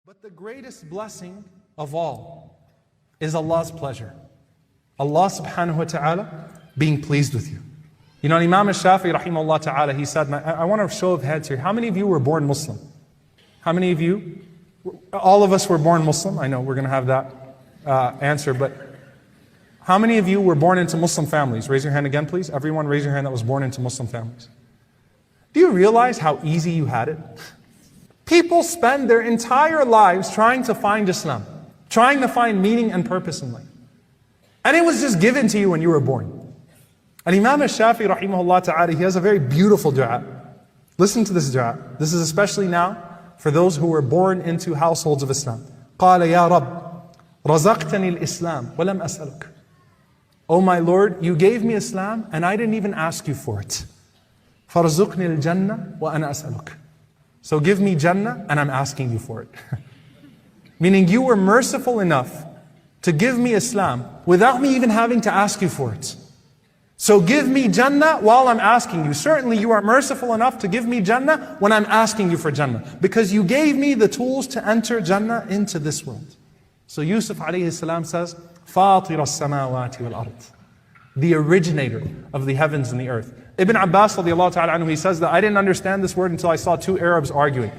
But the greatest blessing of all is Allah's pleasure. Allah subhanahu wa ta'ala being pleased with you. You know, Imam al-Shafi'i rahimahullah ta'ala, he said, I want a show of heads here. How many of you were born Muslim? How many of you? All of us were born Muslim. I know we're going to have that answer, but how many of you were born into Muslim families? Raise your hand again, please. Everyone raise your hand that was born into Muslim families. Do you realize how easy you had it? People spend their entire lives trying to find Islam, trying to find meaning and purpose in life. And it was just given to you when you were born. And Imam al-Shafi'i rahimahullah ta'ala, he has a very beautiful dua. Listen to this dua. This is especially now for those who were born into households of Islam. قال يا رب رزقتني الإسلام ولم أسألك. Oh my Lord, you gave me Islam and I didn't even ask you for it. فارزقني الجنة وأنا أسألك. So give me Jannah and I'm asking you for it. Meaning you were merciful enough to give me Islam without me even having to ask you for it. So give me Jannah while I'm asking you. Certainly you are merciful enough to give me Jannah when I'm asking you for Jannah. Because you gave me the tools to enter Jannah into this world. So Yusuf alayhi salam says, فَاطِرَ السَّمَاوَاتِ وَالْأَرْضِ, the originator of the heavens and the earth. Ibn Abbas radiallahu ta'ala anhu, he says that I didn't understand this word until I saw two Arabs arguing.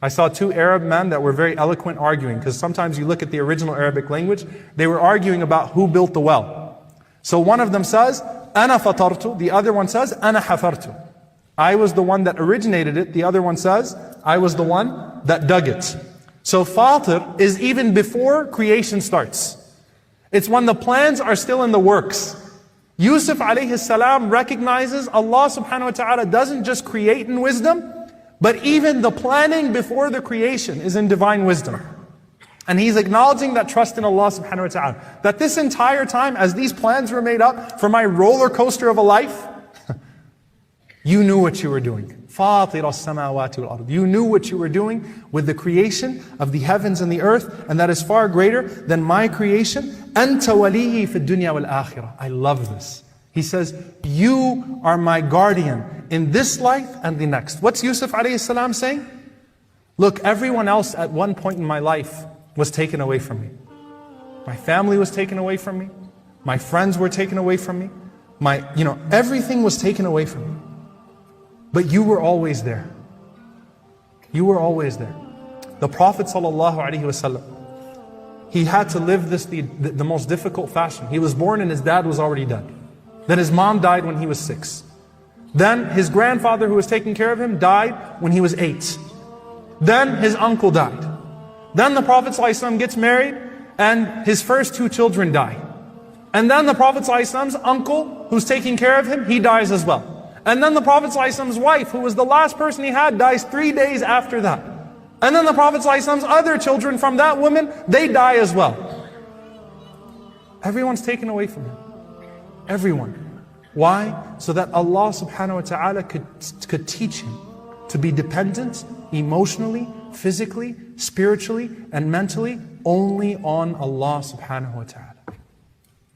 I saw two Arab men that were very eloquent arguing, because sometimes you look at the original Arabic language, they were arguing about who built the well. So one of them says, أَنَا فَطَرْتُ, the other one says, أَنَا حَفَرْتُ. I was the one that originated it, the other one says, I was the one that dug it. So Fatir is even before creation starts. It's when the plans are still in the works. Yusuf alayhi salam recognizes Allah subhanahu wa ta'ala doesn't just create in wisdom, but even the planning before the creation is in divine wisdom. And he's acknowledging that trust in Allah subhanahu wa ta'ala. That this entire time, as these plans were made up for my roller coaster of a life, you knew what you were doing. فَاطِرَ السَّمَاوَاتِ وَالْأَرْضِ. You knew what you were doing with the creation of the heavens and the earth, and that is far greater than my creation. أَنْتَ وَلِيِّي فِي الدُّنْيَا وَالْآخِرَةِ. I love this. He says, you are my guardian in this life and the next. What's Yusuf alayhi salam saying? Look, everyone else at one point in my life was taken away from me. My family was taken away from me. My friends were taken away from me. Everything was taken away from me. But you were always there. You were always there. The Prophet ﷺ, he had to live this the most difficult fashion. He was born and his dad was already dead. Then his mom died when he was 6. Then his grandfather who was taking care of him died when he was 8. Then his uncle died. Then the Prophet ﷺ gets married and his first 2 children die. And then the Prophet ﷺ's uncle who's taking care of him, he dies as well. And then the Prophet ﷺ's wife, who was the last person he had, dies 3 days after that. And then the Prophet ﷺ's other children from that woman, they die as well. Everyone's taken away from him. Everyone. Why? So that Allah subhanahu wa ta'ala could teach him to be dependent emotionally, physically, spiritually, and mentally only on Allah subhanahu wa ta'ala.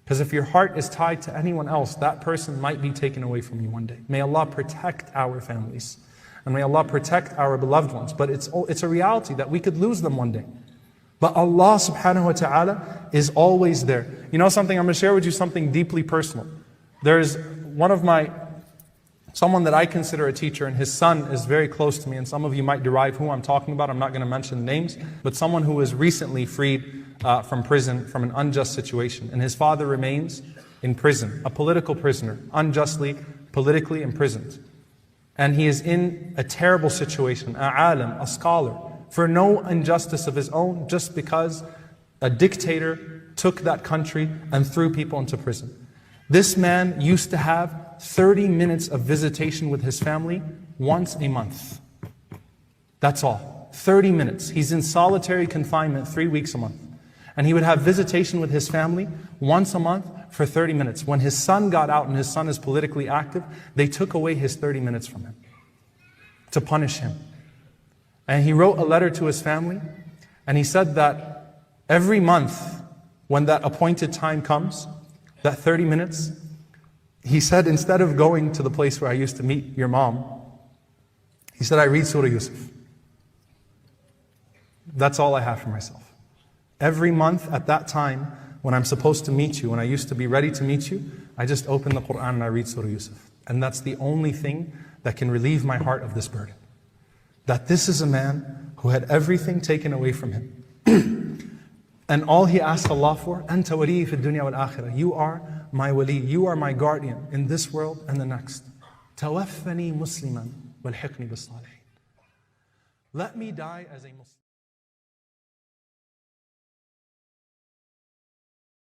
Because if your heart is tied to anyone else, that person might be taken away from you one day. May Allah protect our families. And may Allah protect our beloved ones. But it's a reality that we could lose them one day. But Allah subhanahu wa ta'ala is always there. You know something, I'm going to share with you something deeply personal. There's someone that I consider a teacher, and his son is very close to me, and some of you might derive who I'm talking about. I'm not going to mention names, but someone who was recently freed from prison, from an unjust situation. And his father remains in prison, a political prisoner, unjustly, politically imprisoned. And he is in a terrible situation, a alim, a scholar, for no injustice of his own, just because a dictator took that country and threw people into prison. This man used to have 30 minutes of visitation with his family once a month. That's all. 30 minutes. He's in solitary confinement 3 weeks a month. And he would have visitation with his family once a month for 30 minutes. When his son got out, and his son is politically active, they took away his 30 minutes from him to punish him. And he wrote a letter to his family, and he said that every month when that appointed time comes, that 30 minutes, he said, instead of going to the place where I used to meet your mom, he said, I read Surah Yusuf. That's all I have for myself. Every month at that time, when I'm supposed to meet you, when I used to be ready to meet you, I just open the Quran and I read Surah Yusuf. And that's the only thing that can relieve my heart of this burden. That this is a man who had everything taken away from him. And all he asked Allah for, أَنْتَ وَلِيِّي فِي الدُّنْيَا وَالْآخِرَةِ. You are my wali, you are my guardian in this world and the next. تَوَفَّنِي مُسْلِمًا وَالْحِقْنِي بِالصَّالِحِينَ. Let me die as a Muslim.